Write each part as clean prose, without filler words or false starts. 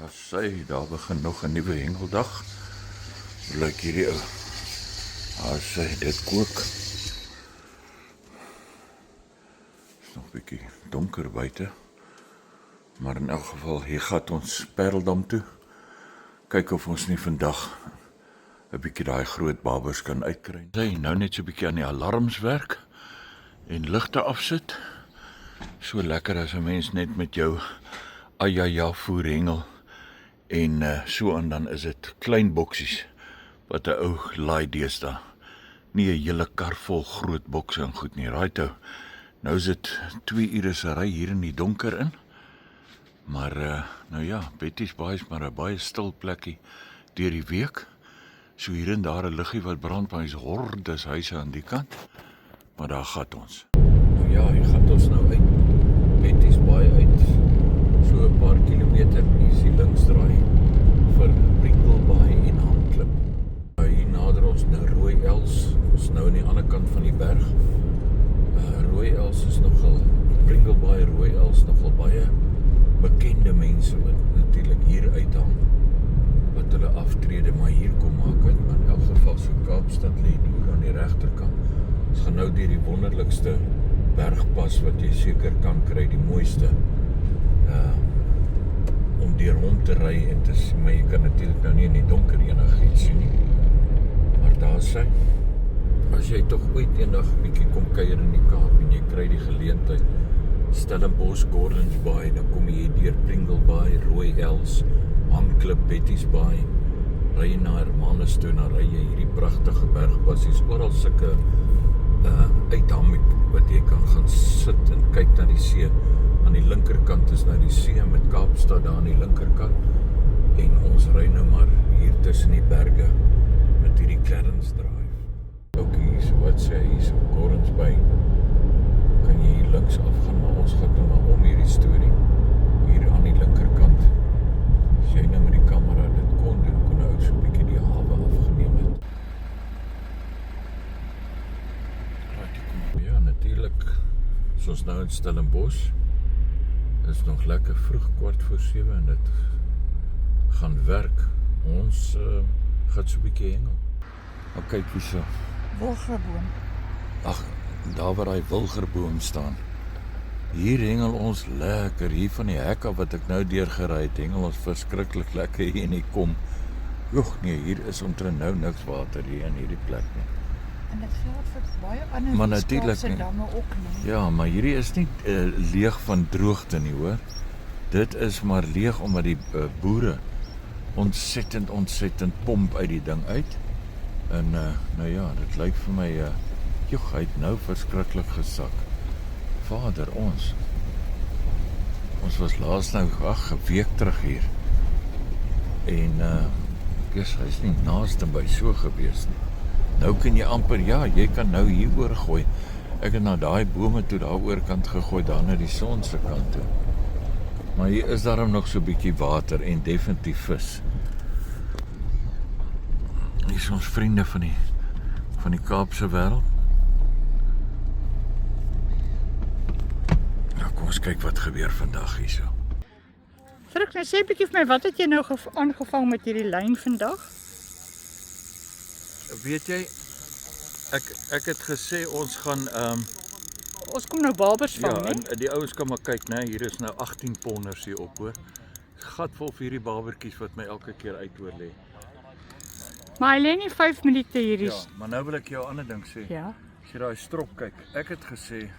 Daar begin nog 'n nuwe hengeldag. Lyk hierdie ou. Dit kook. Is nog 'n bietjie donker buite. Maar in elk geval, hier gaan ons Parelham toe. Kyk of ons nie vandag 'n bietjie daai groot babers kan uitkry. Nou net so 'n bietjie aan die alarms werk en ligte afsit. So lekker as 'n mens net met jou ajaja voer hengel. En so en dan is dit klein boksies wat 'n ou laai deesdae. Nie 'n hele kar vol groot bokse en goed nie. Right nou is dit 2 ure se ry hier in die donker in. Maar nou ja, Betty's Baai is maar 'n baie stil plekkie deur die week. So hier en daar 'n liggie wat brand, maar hy's hordes huise aan die kant. Maar daar gaan ons. Nou ja, hier gaan ons nou uit Betty's Baai uit. So 'n paar kilometer hier die linksdraai vir Pringle Baai en Handklip. Hier nader ons nou Rooi Els. Ons nou aan die ander kant van die berg. Rooi Els is nogal, Pringle Baai, Rooi Els nogal baie bekende mense wat natuurlik hier uithang, wat hulle aftrede maar hier kom maak uit, maar in elk geval so Kaapstad lê hier aan die regterkant. Ons gaan nou deur die wonderlikste bergpas wat jy seker kan kry, die mooiste, om deur hom te ry en te sien, maar jy kan natuurlik nou nie in die donker enigiets sien nie. Maar daar sê, as jy tog ooit eendag 'n bietjie kom kuier in die Kaap en jy kry die geleentheid, Stellenbosch, Gordons Baai, dan kom jy deur Pringle Baai, Rooi Els, Handklip, Betty's Baai, ry jy na Hermanus toe, dan ry jy hierdie pragtige bergpassies, oral sulke uithang wat jy kan gaan sit en kyk na die see. Aan die linkerkant is nou die see met Kaapstad daar aan die linkerkant, en ons ry nou maar hier tussen die berge met hierdie Clarence Drive. Ook hier, so wat sê hy, so Gordons Baai, kan jy hier links afgaan, maar ons gaan nou maar om hierdie storie, hier aan die linkerkant. As jy nou met die kamera dit kon doen, kon nou so 'n bietjie die hawe afgeneem het. Ja, natuurlik, is ons nou in Stellenbosch, is nog lekker vroeg, 6:15 en dit gaan werk. Ons gaan so 'n bietjie hengel. Maar kyk hierso. Wilgerboom. Ag, daar waar hy wilgerboom staan. Hier hengel ons lekker, hier van die hek af wat ek nou deurgery het, hengel ons verskriklik lekker hier in die kom. Joh, nee, hier is omtrent nou niks water hier in hierdie plek nie. En dit geld vir baie ander Maar natuurlik Weskaapse nie. damme ook nie. Ja, maar hierdie is nie leeg van droogte nie, hoor. Dit is maar leeg omdat die boere ontsettend pomp uit die ding uit. En nou ja, dit lyk vir my joh, hy het nou verskriklik gesak. Vader, ons was laas nou 'n week terug hier. En hy's nie naaste by so gewees nie. Nou kan jy amper, ja, jy kan nou hier oor gooi. Ek het na daai bome toe daar oorkant gegooi, daar na die son se kant toe. Maar hier is daarom nog so 'n bietjie water en definitief vis. Hier is ons vriende van die Kaapse wêreld. Nou kom ons kyk wat gebeur vandag hierso. Frik, nou sê 'n bietjie vir my, wat het jy nou aangevang met hierdie lyn vandag? Weet jy, ek het gesê ons gaan Ons kom nou babers ja, vang, né? en die ouens kan maar kyk, né, hier is nou 18 ponders hier op, hoor. Gat vol vir hierdie babertjies wat my elke keer uitoor lê. Maar hy lê nie 5 minute hierdie. Ja, maar nou wil ek jou 'n ander ding sê. Ja. As jy daai strop kyk, ek het gesê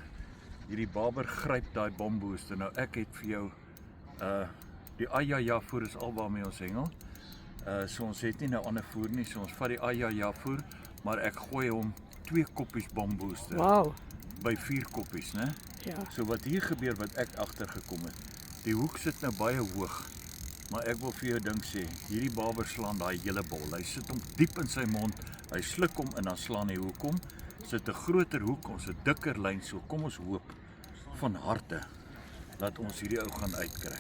hierdie baber gryp daai bombooster. Nou ek het vir jou die ajaja voer is al waarmee ons hengel. So ons het nie nou ander voer nie, so ons vat die ajaja voer, maar ek gooi hom 2 koppies bombooster Wow. by 4 koppies, né? Ja. So wat hier gebeur, wat ek agtergekom het, die hoek sit nou baie hoog, maar ek wil vir jou ding sê, hierdie baber slaan daai hele bol, hy sit hom diep in sy mond, hy sluk hom en dan slaan hy hoekom, sit 'n groter hoek, ons 'n dikker lyn, so kom ons hoop van harte, dat ons hierdie ou gaan uitkry.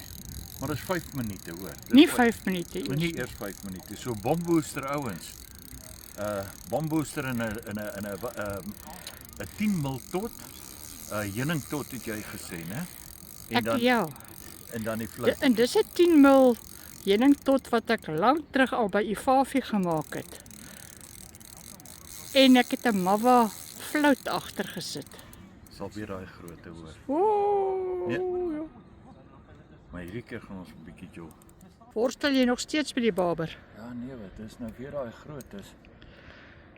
Maar dis 5 minute, hoor. Nie 5 minute Maar nie eers. eers 5 minute, so bombooster ouens, bombooster in 'n 10 mil tot, heuning tot het jy gesê, né? En Ja. dan die vlug. En dis 'n 10 mil heuningtot wat ek lank terug al by Ifafi gemaak het. En ek het 'n mawwa fluit agter gesit. Sal weer daai grootte hoor. Ooh, Ja. ja. Maar hierdie keer gaan ons 'n bietjie jol. Worstel jy nog steeds by die barber? Ja nee, wat is nou weer daai grootes.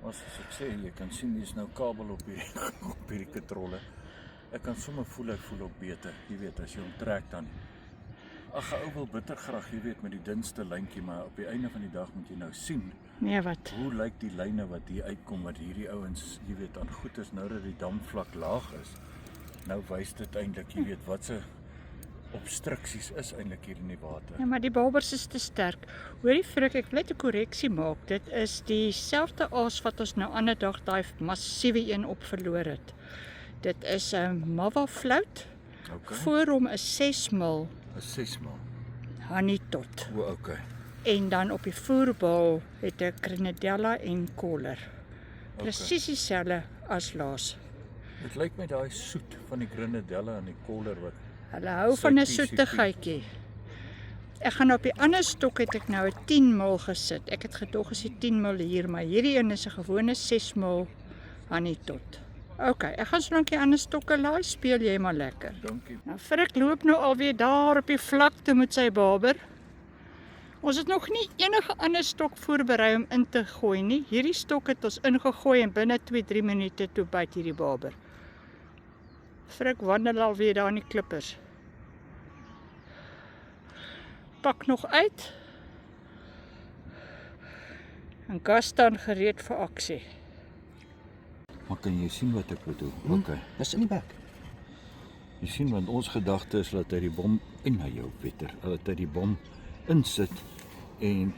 As ek sê, jy kan sien hier's nou kabel op hierdie op hierdie katrolle. Ek kan sommer voel hy voel ook beter. Jy weet as jy hom trek dan. Ag, 'n ou wil bitter graag, jy weet, met die dunste lyntjie, maar op die einde van die dag moet jy nou sien Nee, wat? hoe lyk die lyne wat hier uitkom, wat hierdie ouens, jy weet, aan goed is nou dat die damvlak laag is. Nou wys dit eintlik, jy weet, wat se obstruksies is eintlik hier in die water. Ja, maar die barbers is te sterk. Hoorie Frik, ek wil net 'n korreksie maak. Dit is dieselfde aas wat ons nou ander dag daai massiewe een op verloor het. Dit is 'n mawwa fluit. Okay. Voor hom is 6 mil 'n 6 maal. honey tot. O, okay. En dan op die voerbal het ek Grenadella en koller. Presies dieselfde as laas. Dit lyk my daai soet van die Grenadella en die koller wat Hulle hou van 'n soetigheidjie. Ek gaan op die ander stok het ek nou 'n 10 mil gesit. Ek het gedog is die 10 mil hier, maar hierdie een is 'n gewone 6 mil honey tot. OK, ek gaan solank die ander stokke laai, speel jy maar lekker. dankie. Nou Frik loop nou alweer daar op die vlakte met sy barber. Ons het nog nie enige ander stok voorberei om in te gooi nie. Hierdie stok het ons ingegooi en binne 2-3 minute toe byt hierdie barber. Frik wandel alweer daar in die klippers. Pak nog uit. En Gas staan gereed vir aksie. Maar kan jy sien wat ek bedoel? Okay. Dis in die bek. Jy sien, want ons gedagte is dat hy die bom en na jou wetter, dat hy die bom insit en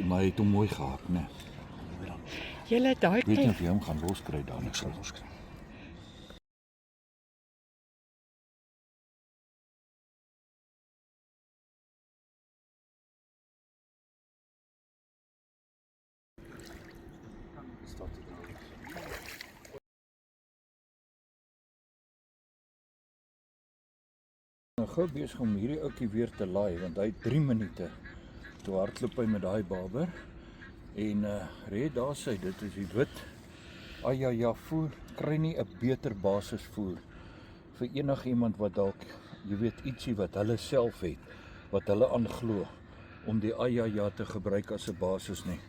maar hy het hom mooi gehak, né? Julle het daai Ek weet nie tyd. of jy hom gaan loskry daar nie. Ek sal loskry. Nou gou besig om hierdie ouetjie weer te laai want hy het 3 minute. Toe hardloop hy met daai barber en red daar sy, dit is die wit Ayaja voer, kry nie 'n beter basisvoer vir enigiemand wat dalk, jy weet, ietsie wat hulle self het, wat hulle aanglo om die Ayaja te gebruik as 'n basis nie.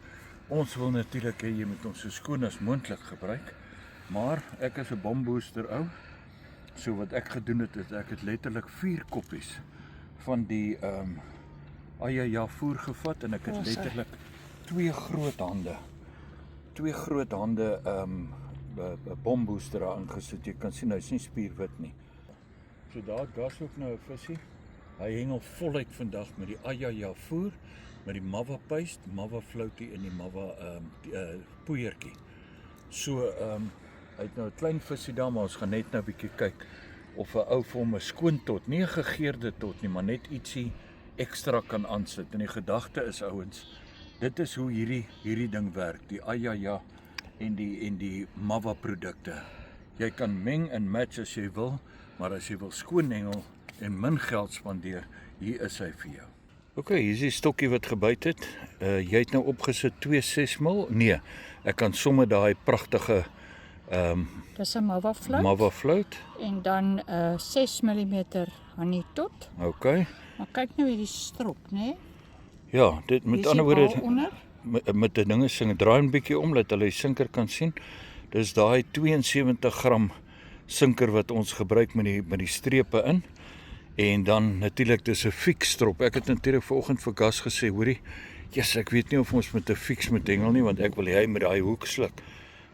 Ons wil natuurlik hê jy moet hom so skoon as moontlik gebruik, maar ek is 'n bombooster ou. So wat ek gedoen het, is ek het letterlik 4 koppies van die Ayaja voer gevat en ek het letterlik 2 groot hande bombooster daar ingesit. Jy kan sien hy's nie spierwit nie. So daar Gas ook nou 'n visie. Hy hengel voluit vandag met die Ayaja voer, met die mawwa paste, mawwa floutie en die mawwa poeiertjie. So hy het nou 'n klein visie daar, maar ons gaan net nou 'n bietjie kyk of 'n ou vir hom 'n skoon tot, nie 'n gegeurde tot nie, maar net ietsie ekstra kan aansit. En die gedagte is, ouens, dit is hoe hierdie ding werk, die Ayaja en die mawwa produkte. Jy kan meng en match as jy wil, maar as jy wil skoon hengel en min geld spandeer, hier is hy vir jou. OK, hier is die stokkie wat gebyt het. Jy het nou opgesit 2 mil. Nee, ek kan sommer daai pragtige Dis 'n mawwa fluit mawwa fluit. en dan 'n 6 mm honey tot. OK. Maar kyk nou hierdie strop, né? Nee? Ja, dit met Dis ander die woorde bal onder. met 'n dinge sing draai 'n bietjie om dat hulle die sinker kan sien. Dis daai 72 gram sinker wat ons gebruik met die strepe in. En dan natuurlik dis 'n fix strop. Ek het natuurlik vanoggend vir Gas gesê, hoorie, yes, ek weet nie of ons met 'n fix moet hengel nie, want ek wil hy met daai hoek sluk.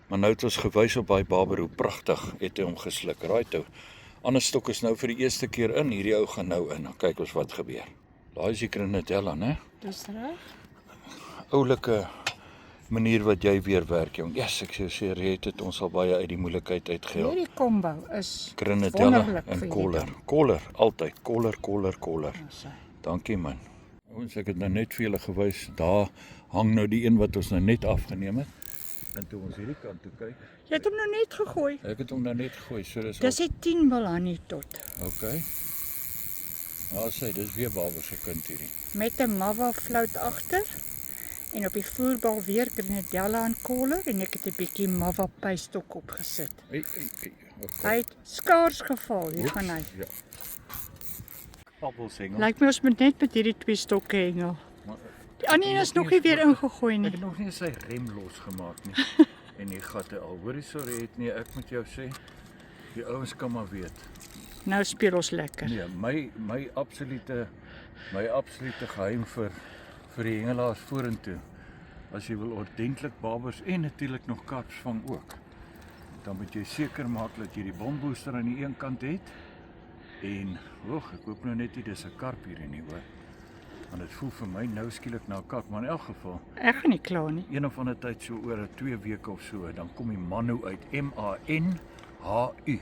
Maar nou het ons gewys op daai barber hoe pragtig het hy hom gesluk. Right toe. Ander stok is nou vir die eerste keer in. Hierdie ou gaan nou in. Dan kyk ons wat gebeur. Daai is die Grenadella, né? Dis reg. Oulike manier wat jy weer werk, jong. Yes, ek sê red het ons al baie uit die moeilikheid uitgehelp. Hierdie combo is Grenadella wonderlik en vir koller. hierdie Koller, altyd. Koller. ding. So. Dankie man. Ouens, ek het nou net vir julle gewys. Daar hang nou die een wat ons nou net afgeneem het. En toe ons hierdie kant toe kyk, Jy het hom nou net gegooi. ek het hom nou net gegooi, so dis Dis 'n 10 mil honey tot. okay. Ja, sê, dis weer Babel se kind hierdie. Met 'n Mava fluit agter. En op die voerbal weer Grenadella en koller en ek het 'n bietjie Mava pystok opgesit. Ei. Hy het skaars geval, hier gaan hy. Ja. Appelsengel. Lyk my ons moet net met hierdie 2 stokke hengel. Die ander een is nog nie weer ingegooi Ek nie. het nog nie sy rem losgemaak nie. En die gatte al. Hoorie, sorry, het nie, ek moet jou sê, die ouens kan maar weet. Nou speel ons lekker. Nee, my absolute geheim vir die hengelaars vorentoe. As jy wil ordentlik babers en natuurlik nog karps vang ook, dan moet jy seker maak dat jy die bombooster aan die een kant het. En ek hoop nou net nie dis 'n karp hier nie, hoor. Want dit voel vir my nou skielik na 'n karp, maar in elk geval, Ek gaan nie kla nie. een of ander tyd so oor 2 weke of so, dan kom die Manu uit, M-A-N-H-U.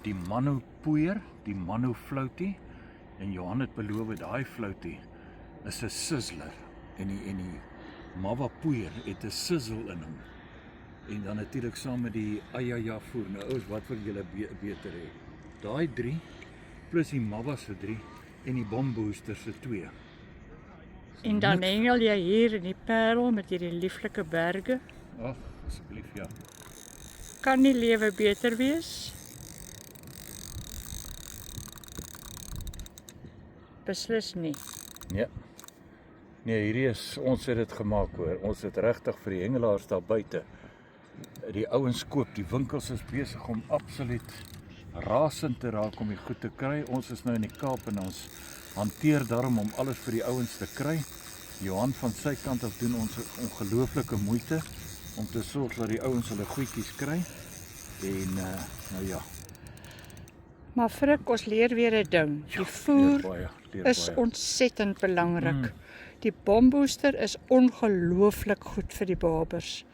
Die Manu poeier, die Manu floutie, en Johan het beloof daai floutie is 'n sizzler, en die Mava poeier het 'n sizzle in hom. En dan natuurlik saam met die Ayaja voer. Nou ouens, wat wil julle beter hê? Daai 3 plus die Mava se 3 en die bombooster se 2. En dan hengel jy hier in die Parel met hierdie lieflike berge. Ag, asseblief ja. Kan nie lewe beter wees? Beslis nie. Nee, hierdie is, ons het dit gemaak hoor. Ons het regtig vir die hengelaars daar buite. Die ouens koop, die winkels is besig om absoluut rasend te raak om die goed te kry. Ons is nou in die Kaap en ons hanteer daarom om alles vir die ouens te kry. Johan van sy kant af doen ons ongelooflike moeite om te sorg dat die ouens hulle goedjies kry. En nou ja. Maar Frik, ons leer weer 'n ding. Die voer is ontsettend belangrik. Die bombooster is ongelooflik goed vir die babers.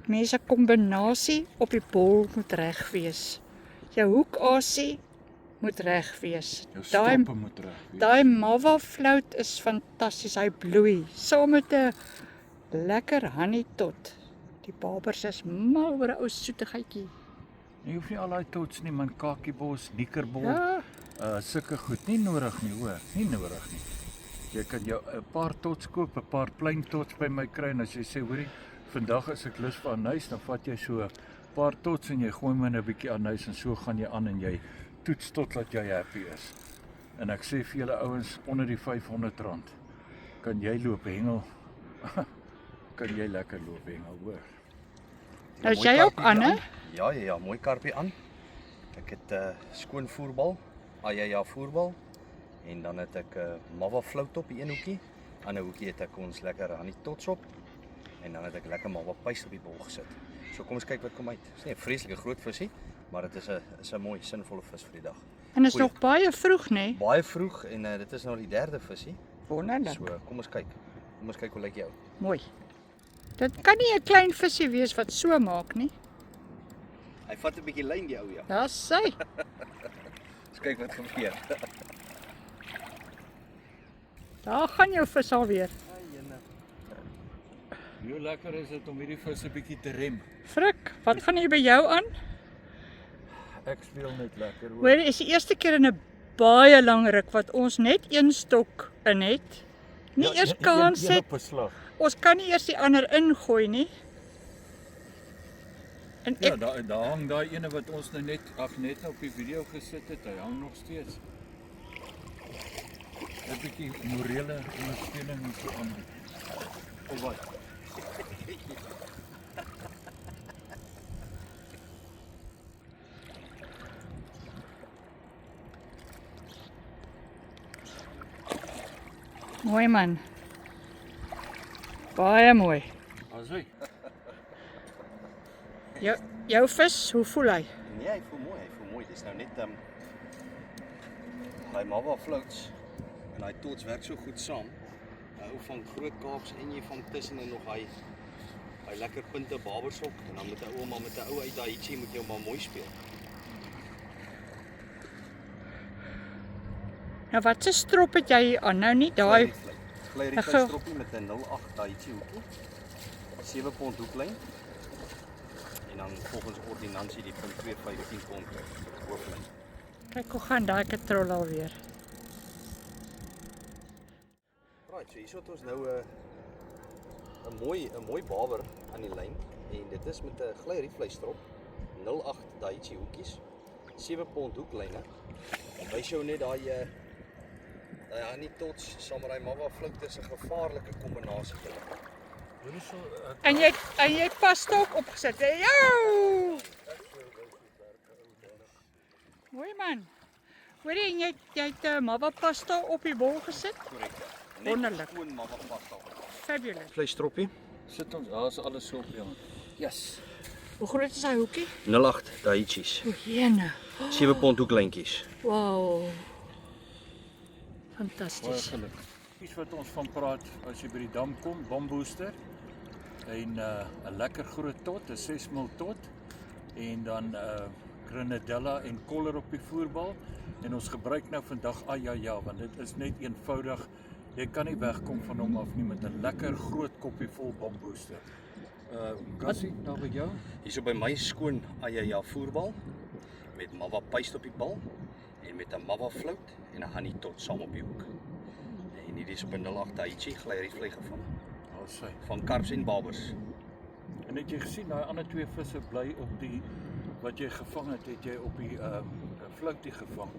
Mense kombinasie op die bol moet reg wees. Jou hoekasie moet reg wees. Jou stoppe moet reg wees. Daai Mava flout is fantasties. Hy bloei saam met 'n lekker honey tot. Die babers is mal oor 'n ou soetigheidjie. Jy hoef nie al daai tots nie, man, kakiebos, nikkerbol, Ja, sulke goed nie nodig nie, hoor, nie nodig nie. Jy kan jou 'n paar tots koop, 'n paar plain tots by my kry en as jy sê, hoorie, vandag is ek lus vir anys, dan vat jy so 'n paar tots en jy gooi my 'n bietjie anys en so gaan jy aan en jy toets totdat jy happy is. En ek sê vir julle ouens onder die R500 kan jy loop hengel. Kan jy lekker loop hengel, hoor. nou is jy ook aan, hè? Ja, mooi karpie aan. Ek het skoon voerbal, Ayaja voerbal en dan het ek Mava flout op die een hoekie. Ander hoekie het ek ons lekker honey tots op en dan het ek lekker Mava pyst op die bol gesit. So kom ons kyk wat kom uit. Dit is nie 'n vreeslike groot visie, maar dit is 'n mooi sinvolle vis vir die dag. En is Goeie. nog baie vroeg, nê? Baie vroeg en dit is nou die 3de visie. Wonderlik. So kom ons kyk. Kom ons kyk hoe lyk jou. Mooi. Dit kan nie 'n klein visie wees wat so maak nie. Hy vat 'n bietjie lyn die ou ja. Daar's sy. Ons kyk wat gebeur. Daar gaan jou vis alweer. Hoe lekker is dit om hierdie vis 'n bietjie te rem. Frik, wat gaan hier by jou aan? Ek speel net lekker, hoor. Hoor, is die eerste keer in 'n baie lang ruk wat ons net een stok in het. Nie eers kans het. op 'n slag. Ons kan nie eers die ander ingooi nie. En Ja, ek daar hang daai ene wat ons nou net op die video gesit het. Hy hang nog steeds. 'n bietjie morele ondersteuning en so aan. Of wat? mooi man. Baie mooi. As hy. Jou vis, hoe voel hy? Nee, hy voel mooi. Dis nou net hy Mava floats en hy tots werk so goed saam. Hou van groot kaaps en jy van tussen en nog hy lekker punte babersok en dan met 'n ouma met 'n ou uit daai ietsie moet jy hom maar mooi speel. Nou wat se strop het jy hier aan? Nou nie daai Glyrify stroppie met 'n 08 daai ietsie hoekie. 7 pond hoeklyn. En dan volgens ordonnansie die .215 pond hooflyn. kyk hoe gaan daai katrol alweer. Right, so hierso het ons nou 'n mooi baber aan die lyn en dit is met 'n gly rietvleisstrop, 08 Daiichi hoekies, 7 pond hoeklyne. En wys jou net daai Honey Tots saam met daai Mava floute is 'n gevaarlike kombinasie vir hulle. En jy het pasta ook opgesit. Jou! Mooi man. Hoor jy, jy het Mava pasta op die bol gesit? Korrek. Wonderlik. Gewoon Mava pasta. Fabulous. Vleisstroppie. Sit ons, daar is alles so op jou. Yes. Hoe groot is hy hoekie? 08 Daiichis. O, jene. 7 pond hoeklyntjies. Wow. Baie Fantasties. geluk. Iets wat ons van praat as jy by die dam kom, bombooster en 'n lekker groot tot, 'n 6 mil tot en dan grenadella en koller op die voerbal en ons gebruik nou vandag ja, want dit is net eenvoudig. Jy kan nie wegkom van hom af nie met 'n lekker groot koppie vol bombooster. Gassie, nou by jou? Hierso by my skoon ja voerbal met Mava paste op die bal en met 'n Mava flout en 'n Honey Tot saam op die hoek. En hierdie is op 'n 08 Daiichi gly rietvlei gevang Daar is hy. van karps en babers. En het jy gesien daai ander twee visse bly op die wat jy gevang het jy op die floutie gevang.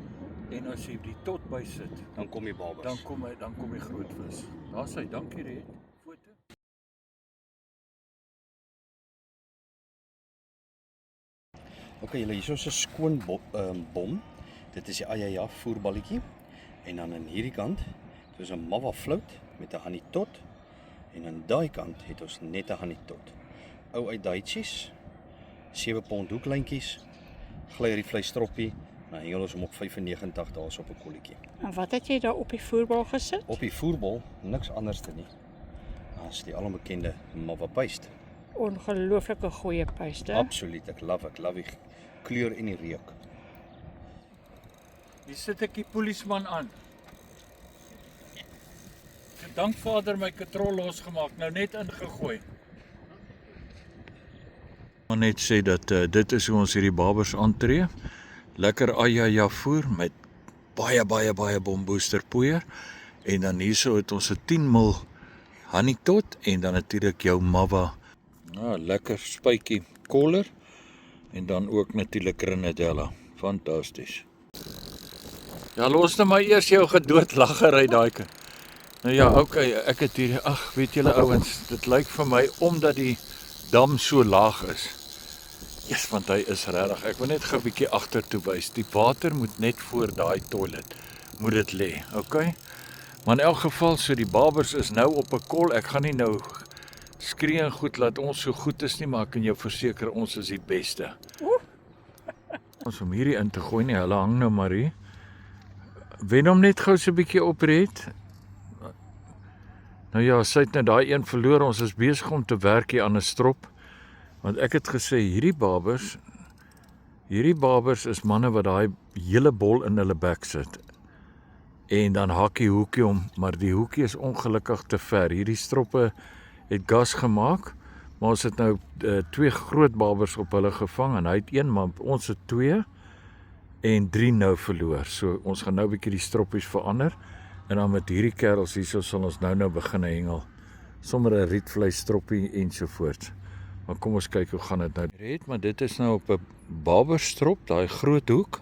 En as jy die tot bysit, Dan kom die babers. dan kom die groot vis. Daar's hy. Dankie Red. Foto. Okay, julle hierso is 'n skoon bom. Dit is die ja voerballetjie. En dan aan hierdie kant het ons 'n Mava flout met 'n Honey Tot en aan daai kant het ons net 'n Honey Tot. Ou uit Daiichis, 7 pond hoeklyntjies, gly rietvleisstroppie. Nou hengel ons hom op 95 dae op 'n kolletjie. En wat het jy daar op die voerbal gesit? Op die voerbal niks anders te nie as die alombekende Mava paste. Ongelooflike goeie puiste. Absoluut, ek love die kleur en die reuk. Hier sit ek die polisieman aan. Dank Vader my katrol losgemaak, nou net ingegooi. Maar net sê dat dit is hoe ons hierdie babers aantree. Lekker ja voer met baie bombooster poeier en dan hierso het ons 'n 10 mil Honey Tot en dan natuurlik jou Mava. Lekker spuitjie koller en dan ook natuurlik grenadella. Fantasties. Ja, los nou maar eers jou gedoodlaggery daai. Nou ja, okay, ek het hier, weet julle ouens, dit lyk vir my omdat die dam so laag is. Yes, want hy is regtig. Ek wil net gou 'n bietjie agtertoe wys. Die water moet net voor daai toilet moet dit lê, okay? Maar in elk geval, so die babers is nou op 'n kol. Ek gaan nie nou skree en goed laat ons so goed is nie, maar ek kan jou verseker ons is die beste. Ons om hierdie in te gooi nie, hulle hang nou maar hier. Wen hom net gou so 'n bietjie opred. Nou ja, sy het nou daai een verloor. Ons is besig om te werk hier aan 'n strop. Want ek het gesê hierdie babers is manne wat daai hele bol in hulle bek sit. En dan hak die hoekie om, maar die hoekie is ongelukkig te ver. Hierdie stroppe het gas gemaak, maar ons het nou 2 groot babers op hulle gevang en hy het 1, maar ons het 2 en 3 nou verloor. So ons gaan nou 'n bietjie die stroppies verander en dan met hierdie kerels hierso sal ons nou begin hengel. Sommer 'n rietvleisstroppie ensovoorts. Maar kom ons kyk hoe gaan dit nou. Red, maar dit is nou op 'n baberstrop, daai groot hoek.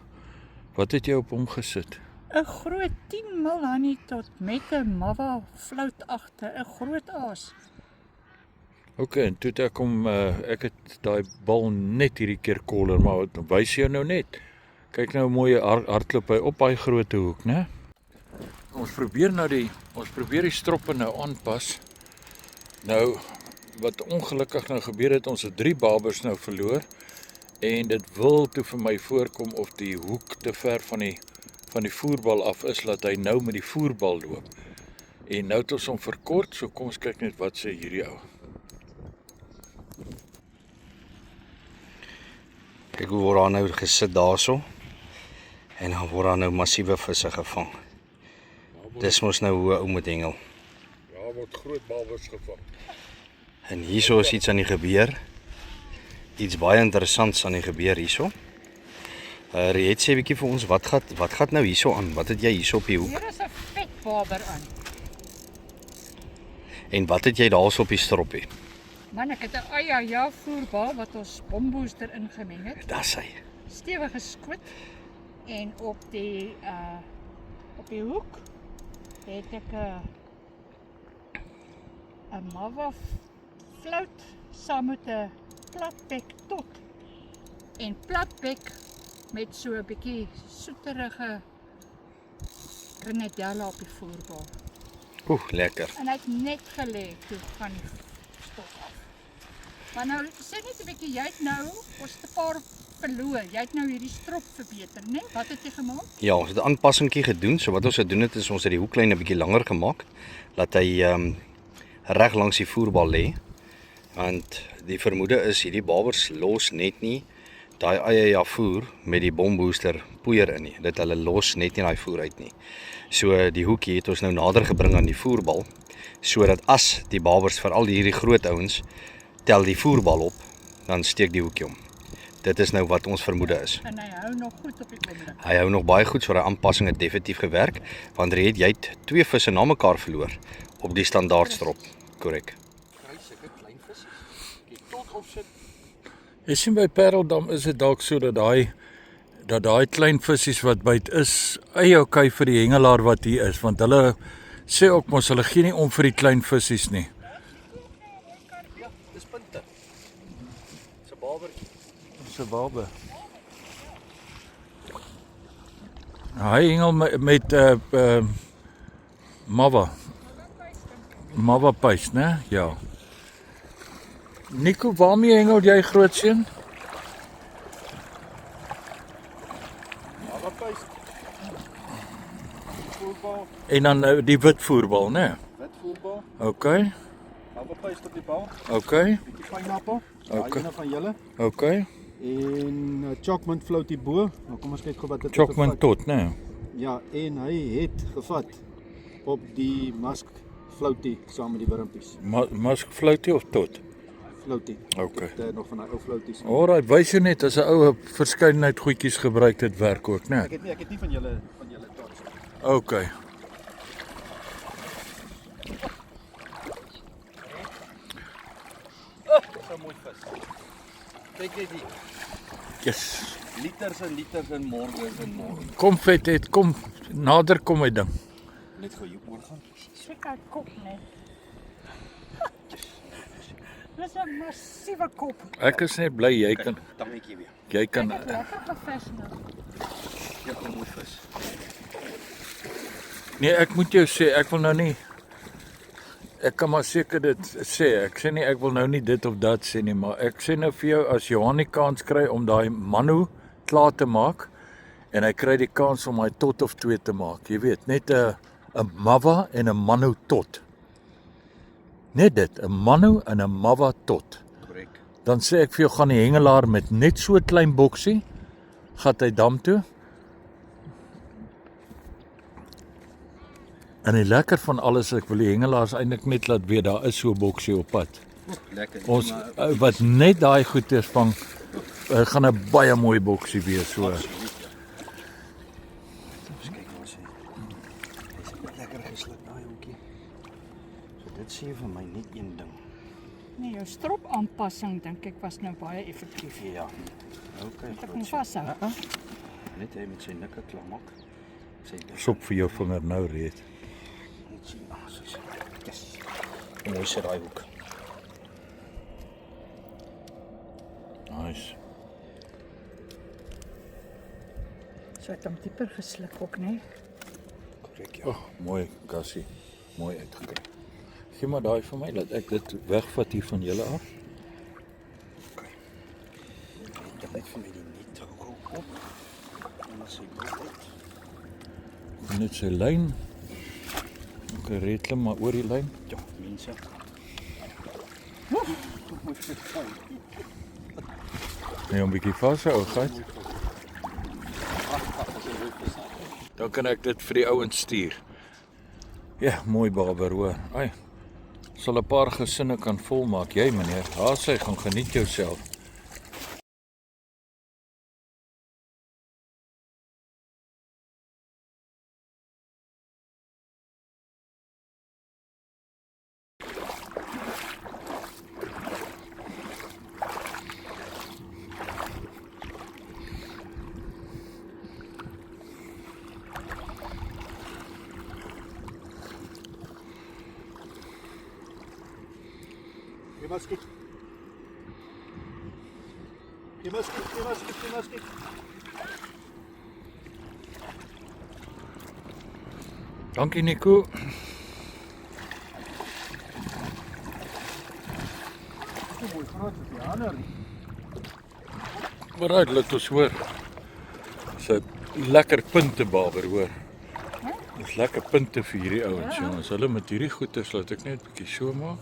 Wat het jy op hom gesit? 'n groot 10 mil Honey Tot met 'n Mava flout agter, 'n groot aas. Okay, en toe het ek het daai bal net hierdie keer koller, maar wat wys jou nou net? Kyk nou hoe mooi hardloop hy op daai groot hoek, né? Ons probeer die stroppe nou aanpas. Nou wat ongelukkig nou gebeur het, ons het 3 babers nou verloor en dit wil toe vir my voorkom of die hoek te ver van die voerbal af is, laat hy nou met die voerbal loop. En nou het ons hom verkort, so kom ons kyk net wat sê hierdie ou. Kyk hoe word daar nou gesit daarso. En dan word daar nou massiewe visse gevang. Dis mos nou hoe 'n ou moet hengel. Ja, word groot babers gevang. En hierso is iets aan die gebeur. Iets baie interessants aan die gebeur hierso. Riet sê 'n bietjie vir ons, wat gaan nou hierso aan? Wat het jy hierso op die hoek? Hier is 'n vet baber aan. En wat het jy daarso op die stroppie? Man, ek het 'n AJA voerbal wat ons bombooster ingemeng het. Dis hy. Stewige skoot en op die hoek het ek 'n Mava flout saam met 'n platbek tot en platbek met so 'n bietjie soeterige grenadella op die voerbal. Lekker. En hy het net gelê toe van die stok af. Maar nou sê net 'n bietjie, jy het nou ons 'n paar verloor. Jy het nou hierdie strop verbeter, né? Wat het jy gemaak? Ja, ons het 'n aanpassingkie gedoen. So wat ons gedoen het is ons het die hoeklyn 'n bietjie langer gemaak, laat hy reg langs die voerbal lê. Want die vermoede is hierdie babers los net nie daai AJA voer met die bombooster poeier in nie. Dit hulle los net nie daai voer uit nie. So die hoekie het ons nou nader gebring aan die voerbal, sodat as die babers, veral hierdie groot ouens, tel die voerbal op, dan steek die hoekie om. Dit is nou wat ons vermoede is. En hy hou nog goed op die oomblik. Hy hou nog baie goed, so daai aanpassing het definitief gewerk, want jy het 2 visse na mekaar verloor op die standaardstrop. Korrek. Kry seker klein visse. Kyk tot op sit. Jy sien by Parelham is dit dalk so dat daai klein visse wat byt is, okay vir die hengelaar wat hier is, want hulle sê ook mos hulle gee nie om vir die klein visse nie. Ja, dis punte. Dis 'n babertjie. Dis 'n babe. Hy hengel met Mava puis, né? Ja. Nico, waarmee hengel jy grootseun? Mava puis. Voerbal, En dan die wit voerbal, né? wit voerbal, Okay. mava puis op die bal, Okay. bietjie pineappel, Okay. daai ene van julle Okay. en Chalkmint float die bo. Nou kom ons kyk gou wat dit Chokman gevat. tot, né? Ja, en hy het gevat op die mask floutie saam met die wurmpies. Musk floutie of tot? Floutie. Okay. Dit nog van daai ou flouties. Alraai, wys jy net as 'n ou verskeidenheid goedjies gebruik dit werk ook, né? Ek het nie van julle tots. Okay. Dis 'n mooi vis. Kyk net hier. Yes. Liters en liters en morgens en morgens. Kom vet het, kom nader kom my ding. Net gou hier oor gaan. Seker kop, né? Dis 'n massiewe kop. Ek is net bly jy kan Tangetjie weer. jy kan Ek het lekker gevis nou. Ja, 'n mooi vis. nee, ek moet jou sê ek wil nou nie ek kan maar seker dit sê. Ek sê nie ek wil nou nie dit of dat sê nie, maar ek sê nou vir jou as Johan die kans kry om daai manu klaar te maak en hy kry die kans om hy tot of 2 te maak. Jy weet, net 'n mava en 'n manu tot. Net dit, 'n manu en 'n mava tot. Korrek. Dan sê ek vir jou gaan die hengelaar met net so 'n klein boksie gaan hy dam toe. En die lekker van alles, ek wil die hengelaars eintlik net laat weet daar is so 'n boksie op pad. Lekker. Ons wat net daai goeders vang, gaan 'n baie mooi boksie wees so. Ons kyk nou sê. Dis lekker gesluk daai hoekie. So dit sê vir my net een ding. Nee, jou strop aanpassing dink ek was nou baie effektief. Ja. Okay. Ek hom vashou. Net hy met sy nikke klaar maak. Sy Sop vir jou vinger nou reed. net sien. Soos. Yes. En hoe sit daai hoek? Nice. So het hom dieper gesluk ook, né? Korrek, ja. Oh, mooi kassie. Mooi uitgekry. Gee maar daai vir my dat ek dit wegvat hier van julle af. Ek net vir my die net gou op. En dan sê ek Net sy lyn. Ek red hom maar oor die lyn. ja, mense. Nee, 'n bietjie vashou, gat. Dan kan ek dit vir die ouens stuur. Ja, mooi barber hoor. Ai. Sal 'n paar gesinne kan volmaak. Jy meneer, haar sy gaan geniet jouself. Jy maar skiet. Jy maar skiet. Dankie Nico. Mooi groot vir die ander. Maar right, laat ons hoor. Dis 'n lekker puntebaber hoor. Dis lekker punte vir hierdie ouens, ja. As hulle met hierdie goeders laat ek net 'n bietjie so maak.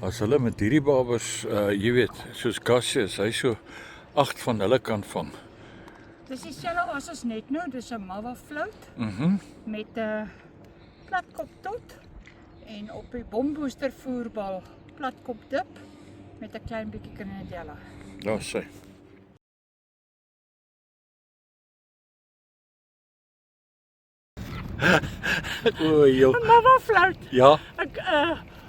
As hulle met hierdie babers, jy weet, soos Cassius, hy so 8 van hulle kan vang. Dis dieselfde as ons net nou, dis 'n Mava float met 'n platkop tot en op die bombooster voerbal platkop dip met 'n klein bietjie Grenadella. Daar sê. O, joh. 'n Mava float. Ja, Ek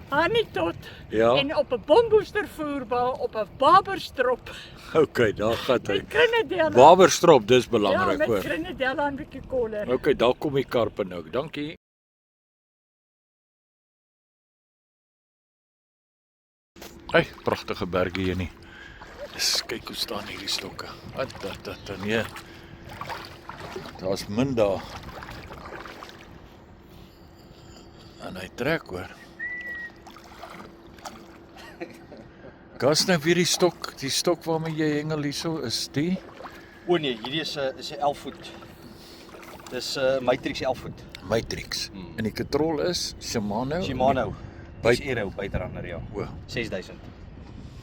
honey tot ja. en op 'n bombooster voerbal op 'n baberstrop Okay, daar gaan hy. met Grenadella. Baberstrop, dis Ja, belangrik met hoor. Grenadella en 'n bietjie koller. Okay, daar kom die karpe nou. Dankie. Hey, pragtige berge hier nie. Dis kyk hoe staan hierdie stokke. Wat nee. Daar's min daar. En hy trek hoor. Gas nou weer die stok waarmee jy hengel hierso is die O nee, hierdie is 'n 11 voet. Dis 'n Matrix 11 voet. Matrix. En die katrol is Shimano. Shimano. Byt- Dis Aero buiterander ja. O, 6000.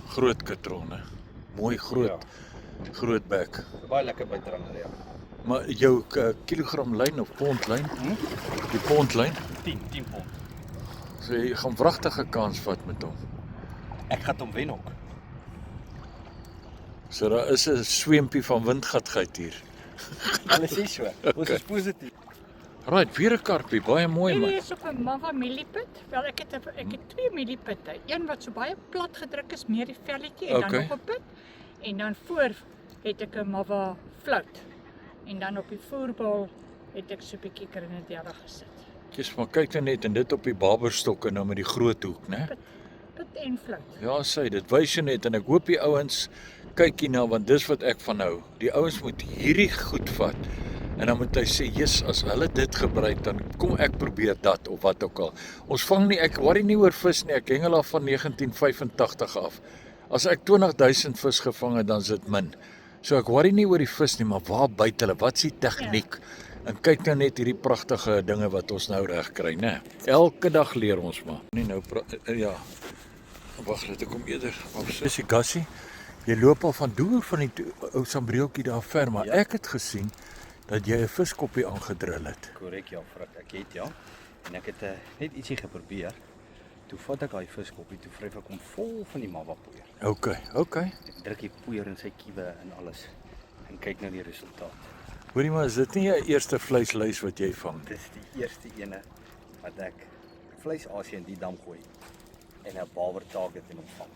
groot katrol, né? Mooi groot. Groot bek. Baie lekker buiterander ja. Maar jou kilogram lyn of pond lyn? Die pond lyn. 10 pond. So jy gaan wragtige kans vat met hom. Ek gaan hom wen ook. So daar is 'n sweempie van windgatgeit hier. Alles is so. Ons is positief. Right, weer 'n karpie, baie mooi Hierdie man. is op 'n Mava mieliepit. Wel ek het 2 mieliepitte. Een wat so baie plat gedruk is meer die velletjie en Okay. dan nog 'n pit. En dan voor het ek 'n Mava float. En dan op die voerbal het ek so 'n bietjie Grenadella gesit. Jy's maar kyk nou net en dit op die baberstokke nou met die groot hoek, né? Pit en float. Ja, sê dit wys jou net en ek hoop die ouens kyk hierna want dis wat ek van hou. Die ouens moet hierdie goed vat. En dan moet hy sê, "Jesus, as hulle dit gebruik, dan kom ek probeer dat of wat ook al." Ons vang nie, ek worry nie oor vis nie. Ek hengel af van 1985 af. As ek 20000 vis gevang het, dan is dit min. So ek worry nie oor die vis nie, maar waar byt hulle? Wat is die tegniek? En kyk nou net hierdie pragtige dinge wat ons nou reg kry, né? Elke dag leer ons maar. Nie nou ja. Wag, laat ek kom eerder op. Dis die Gassie. Jy loop al van deur van die ou sambreeltjie daar ver, maar Ja. ek het gesien dat jy 'n viskoppie aangedrul het. Korrek ja, Frik. Ek het ja. En ek het net ietsie geprobeer. Toe vat ek daai viskoppie, toe vryf ek hom vol van die Mava poeier. Okay. Ek druk die poeier in sy kiewe en alles. En kyk nou die resultaat. Hoorie maar, is dit nie 'n eerste vleisluis wat jy vang nie? Dis die eerste ene wat ek vleisasie in die dam gooi en 'n baber target in ontvang.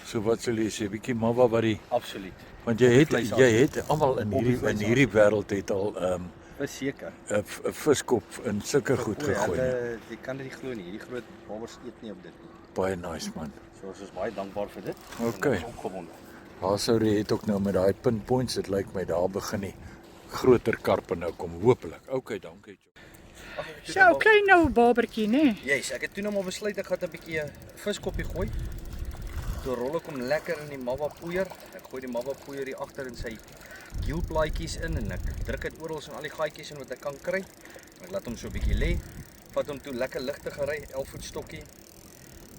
So wat sal jy sê, bietjie Mava wat die Absoluut. want jy Vleisasie. het almal in hierdie wêreld het al Verseker. 'n viskop in sulke goed gegooi. Nie? Jy kan dit nie glo nie. Hierdie groot babers eet nie op dit nie. Baie nice man. So ons is baie dankbaar vir dit. Okay. En ons is opgewonde. Daar sou jy het ook nou met daai pinpoints, dit lyk my daar begin die groter karpe nou kom hopelik. Okay, dankie. So, klein nou babertjie, né? Yes, ek het toe nou maar besluit ek gaan 'n bietjie 'n viskoppie gooi. Toe rol ek hom lekker in die Mava poeier. Ek gooi die Mava poeier hier agter in sy kielplaatjies in en ek druk dit oral in al die gaatjies in wat ek kan kry. Ek laat hom so 'n bietjie lê. Vat hom toe lekker ligte gery, 11 voet stokkie.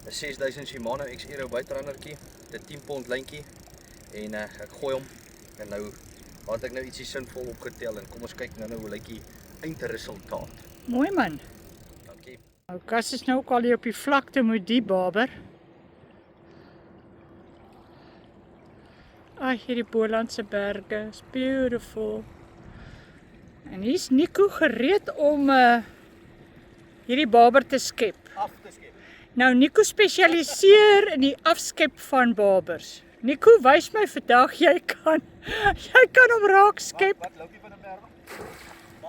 'n 6000 Shimano X Aero buiterandertjie, 'n 10 pond lyntjie en ek gooi hom en nou het ek nou ietsie sinvol opgetel en kom ons kyk nou hoe lyk die eindresultaat. Mooi man. Dankie. Nou Kas is nou ook al hier op die vlakte met die baber. Ag, hierdie Bolandse berge, is beautiful. En hier's Nico gereed om hierdie baber te skep. Af te skep. Nou Nico spesialiseer in die afskep van babers. Nico, wys my vandag jy kan hom raak skep. Wat loop jy van 'n berg?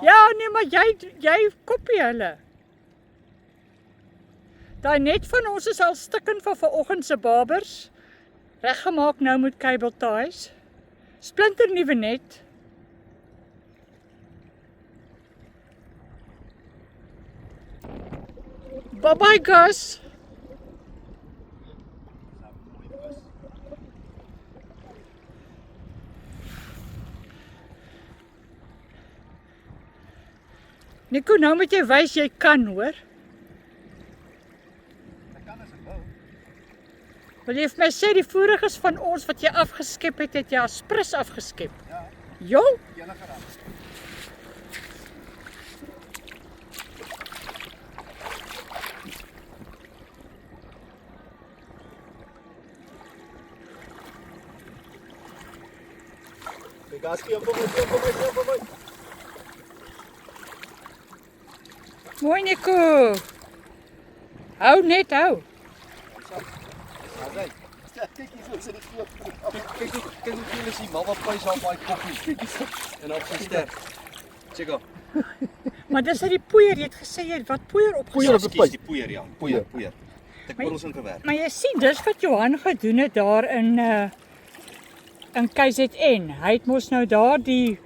Ja, nee, maar jy kopie hulle. Daai net van ons is al stikkend van vanoggend se barbers. Reggemaak nou met cable ties. Splinter nuwe net. Bye bye Gus. Nico, nou moet jy wys jy kan, hoor. Ek kan as ek wou. Wil jy vir my sê die voeriges van ons wat jy afgeskep het, het jy as prins afgeskep? Ja, Jo, enige raad. Kyk, Gaskie, kom my. mooi Nico. Hou net, hou. Kyk hier so, sit dit voor. Kyk hoe veel is die mama puis op daai koppie. En op sy ster. Check op. Maar dis uit die poeier, jy het gesê jy het wat poeier Poeier opgesit. op die puis. Die poeier, ja. Poeier. Ek korrels in gewerk. Maar jy sien, dis wat Johan gedoen het daar in KZN. Hy het mos nou daar die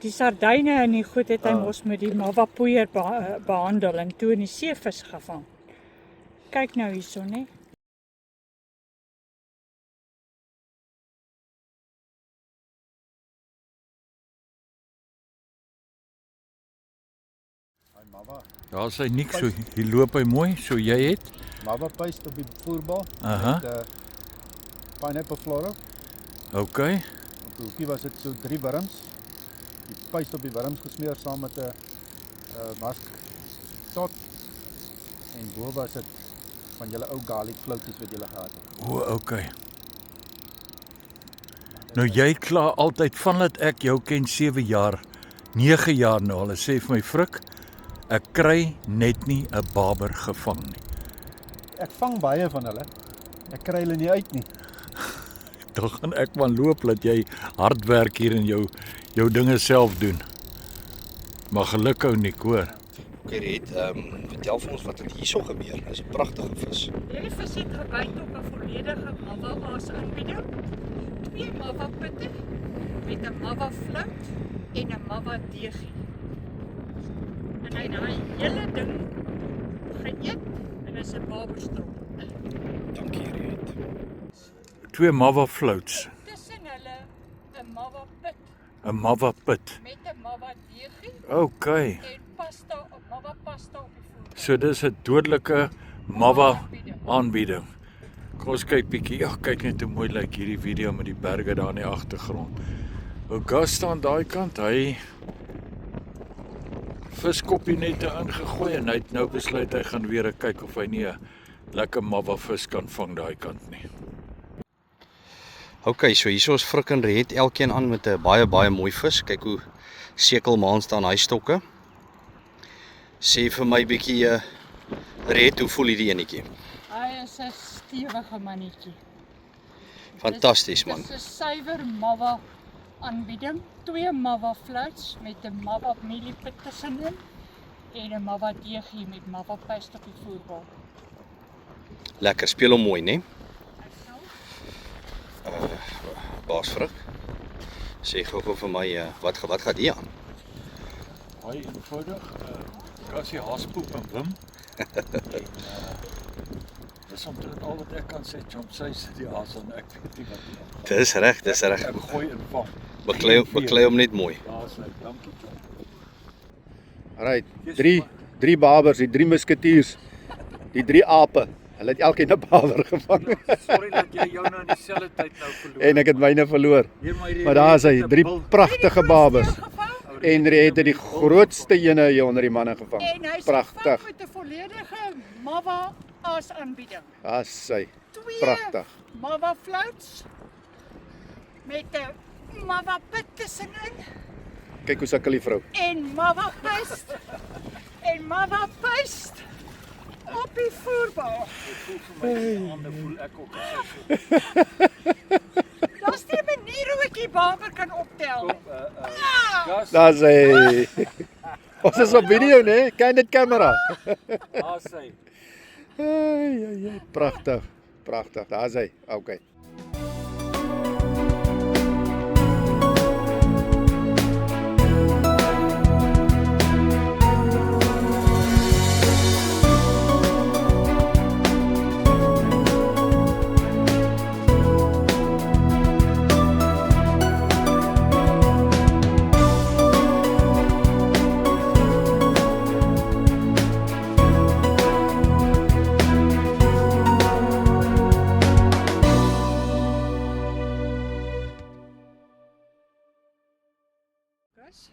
sardyne en die goed het hy mos met die mava poeier behandel en toe in die seevis gevang. Kyk nou hierso, né? Daar is hy nik so, hier loop hy mooi, so jy het. Mava puist op die voerbal. Aha. Met pineapple flora. OK. Op die hoekie was dit so 3 wurms. Die puist op die wurms gesmeer saam met 'n mask tot. En bo was dit van julle ou garlic floaties wat julle gehad het. O, OK. Nou jy kla altyd van dat ek jou ken 7 jaar, 9 jaar nou al. Sê vir my Frik, ek kry net nie 'n barber gevang nie. Ek vang baie van hulle. Ek kry hulle nie uit nie. Dan gaan ek maar loop dat jy hard werk hier en jou dinge self doen. Maar geluk hou nie, hoor. Gerrit, vertel vir ons wat het hierso gebeur. Dit is 'n pragtige vis. Hierdie vis het gebyt op 'n volledige mava aas aanbieding. 2 mava putte met 'n mava flout en 'n mava deegie. En hy het daai hele ding geëet en is 'n barberstrop. Dankie, Gerrit. 2 mava floats, Tussen hulle 'n mava pit 'n mava pit. met 'n mava deegie OK. en mava pasta op die voer. So dis 'n dodelike mava aanbieding. Kom ons kyk bietjie. Ja, kyk net hoe mooi lyk hierdie video met die berge daar in die agtergrond. Ou Gas staan daai kant. Hy viskoppie net ingegooi en hy het nou besluit hy gaan weer kyk of hy nie 'n lekker mava vis kan vang daai kant nie. OK, so hierso is Frik en Riet elkeen aan met 'n baie mooi vis. Kyk hoe sekelmaan staan hy stokke. Sê vir my bietjie Riet, hoe voel hierdie enetjie? Hy is 'n stewige mannetjie. Fantasties man. Dis 'n suiwer mava aanbieding. 2 mava floats met 'n mava mieliepit tussenin en 'n mava deegie met mava paste op die voerbal. Lekker, speel hom mooi, né? Baas Frik. Sê gou vir my wat gaan hier aan? Baie eenvoudig. Kassie haspoep en wim. Dis omtrent al wat ek kan sê, Chomp, sy sit die aas en ek weet nie wat nie. Dis reg, dis reg. Ek gooi en vang. Beklei hom net mooi. Daar's hy. Dankie, Chomp. Alright, 3 barbers, die 3 musketiers. Die 3 ape. Hulle het elkeen 'n barber gevang. Sorry dat jy jou nou in dieselfde tyd nou verloor. En ek het myne verloor. Maar daar is hy, 3 pragtige barbers. En Riet het die grootste ene hier onder die manne gevang. En hy's Pragtig. met 'n volledige mava aas aanbieding. Daar's sy. 2 Pragtig. mava floats met 'n mava pit tussenin Kyk hoe sukkel die vrou. en mava paste op die voerbal. Voel ek ook as Daar's nie 'n manier hoe ek die barber kan optel nie. Gas, Daar's hy. Ons is op video, né? Kyk net kamera. daar's hy. Pragtig, pragtig. Daar's hy. Okay.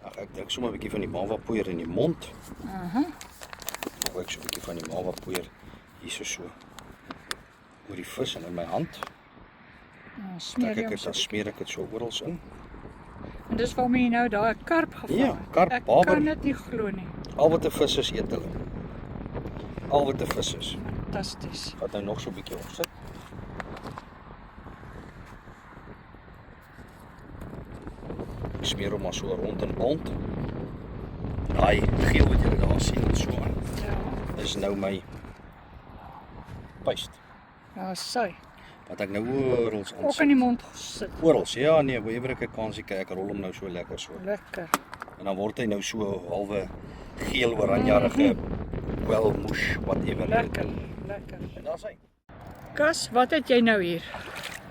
Ag, ek druk sommer 'n bietjie van die mava-poeier in die mond. Dan ek so 'n bietjie van die mava-poeier hierso so oor die vis en in my hand. Smeer Trek jy ek dit, dan smeer ek dit so oral in. En dis waarmee jy nou daai karp gevang Ja, het. karp, Ek baber. kan dit nie glo nie. Al wat 'n vis is, eet hulle. Al wat 'n vis is. Fantasties. Gaan nou nog so 'n bietjie opsit. Ek smeer hom maar so rond en rond. Daai geel wat julle daar sien, so aan. Ja. Is nou my paste. Ja, sy. Wat ek nou orals Ook in aansit. die mond gesit. Orals, ja nee, wherever ek 'n kansie kry, ek rol hom nou so lekker so. Lekker. En dan word hy nou so halwe geel oranjarige well mush whatever. Lekker. Lekker. En daar's hy. Kas, wat het jy nou hier?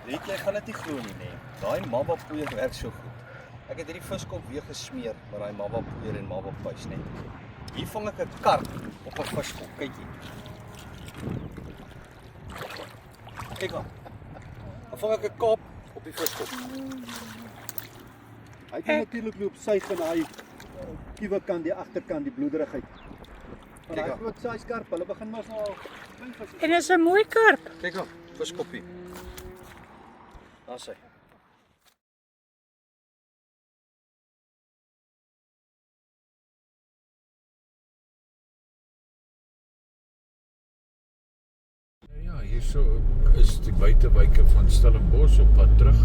Weet jy, gaan dit nie glo nie, nee. Daai mava poeier werk so goed. Ek het hierdie viskop weer gesmeer met daai mava poeier en mava paste net. Hier vang ek 'n karp op 'n viskop, kyk hier. Kyk maar. Dan vang ek 'n kaap op die viskop. Hy kan natuurlik loop suig in daai kiewe kant, die agterkant, die bloederigheid. Maar Kyk daai aan. groot saai skarp, hulle begin mos nou al klein vis. En is 'n mooi karp. Kyk maar, viskoppie. Daar's hy. Ja, hierso is die buitewyke van Stellenbosch op pad terug.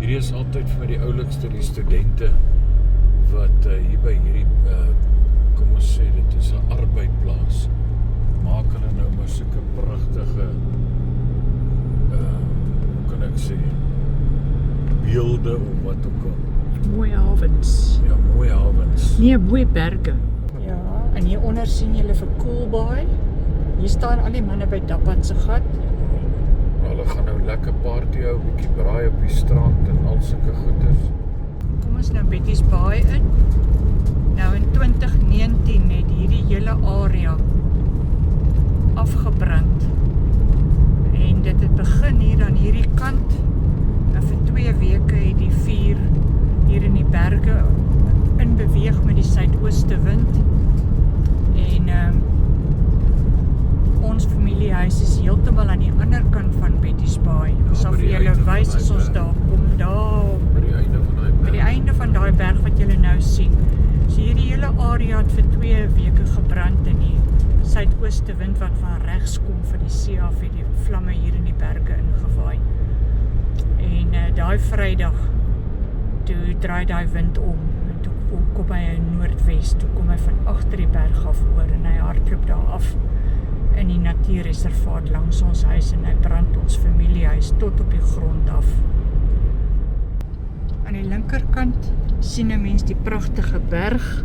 Hierdie is altyd vir die oulikste, die studente wat hier by hierdie kom ons sê dit is 'n arbeidplaas. Maak hulle nou maar sulke pragtige hoe kan ek sê beelde of wat ook al. Mooi havens. Ja, mooi havens. Nee, mooi berge. Ja, en hieronder sien julle vir Coolbaai. Hier staan al die manne by Dappat se gat. Hulle gaan nou lekker party hou, bietjie braai op die strand en al sulke goeders. Kom ons nou Betty's Baai in. Nou in 2019 het hierdie hele area afgebrand. En dit het begin hier aan hierdie kant. En vir 2 weke het die vuur hier in die berge in beweeg met die suidooste wind. En ons familiehuis is heeltemal aan die ander kant van Betty's Baai. Ek sal by vir die julle einde van wys daai as ons berg. daar kom, daar By die einde van daai by die berg. einde van daai berg wat julle nou sien. So hierdie hele area het vir 2 weke gebrand in die suidooste wind wat van regs kom van die see af het die vlamme hier in die berge ingewaai. En daai Vrydag toe draai daai wind om en toe kom hy in noordwes, toe kom hy van agter die berg af oor en hy hardloop daar af in die natuurreservaat langs ons huis en hy brand ons familiehuis tot op die grond af. Aan die linkerkant sien 'n mens die pragtige berg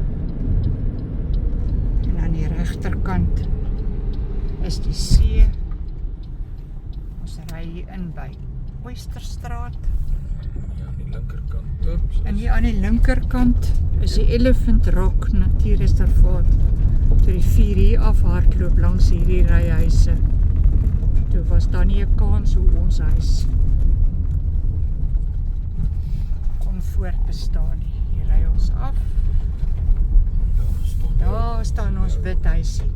en aan die regterkant is die see. Ons ry hier in by Oysterstraat. Ja, aan die linkerkant. Oeps. En hier aan die linkerkant is die Elephant Rock Natuurreservaat. Toe die vuur hier afhardloop langs hierdie ryhuise. Toe was daar nie 'n kans hoe ons huis kon voortbestaan nie. Hier ry ons af. Daar staan ons wit huisie.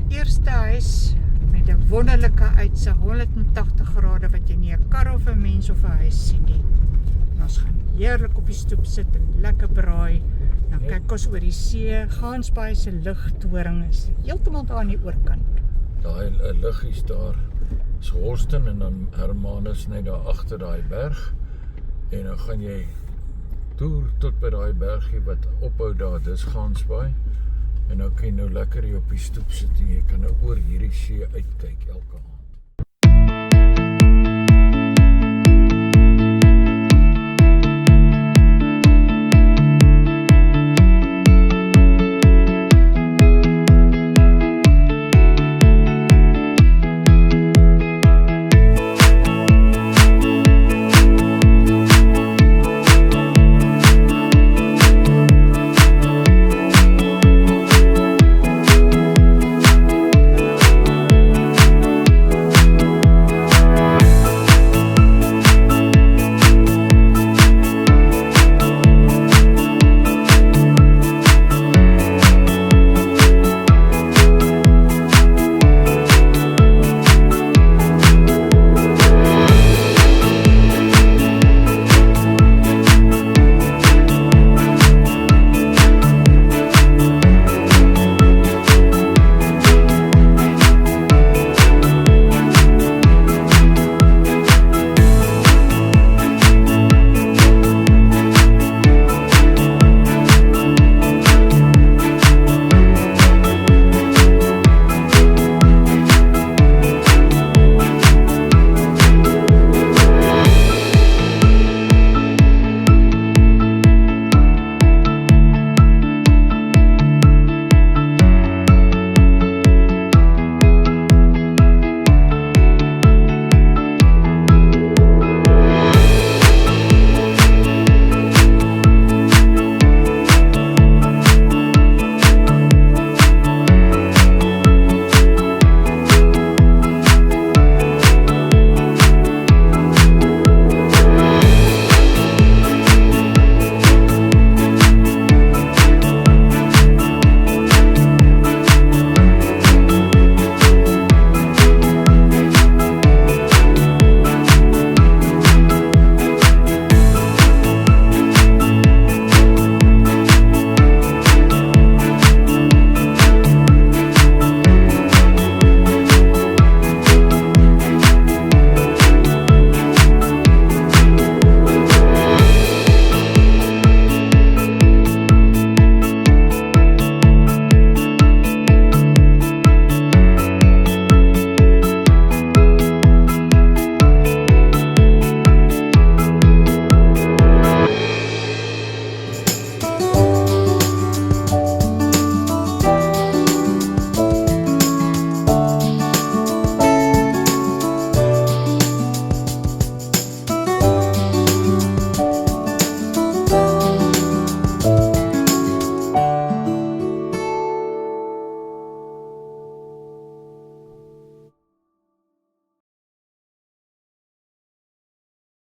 Eerste huis met 'n wonderlike uitsig, 180 grade wat jy nie 'n kar of 'n mens of 'n huis sien nie. En ons gaan heerlik op die stoep sit en lekker braai. Dan kyk ons oor die see. Gansbaai se ligtoring is heeltemal daar aan die oorkant. Daai liggies daar is Horsten en dan Hermanus net daar agter daai berg. En dan gaan jy toer tot by daai bergie wat ophou daar, dis Gansbaai. En nou kan jy nou lekker hier op die stoep sit en jy kan nou oor hierdie see uitkyk elke aand.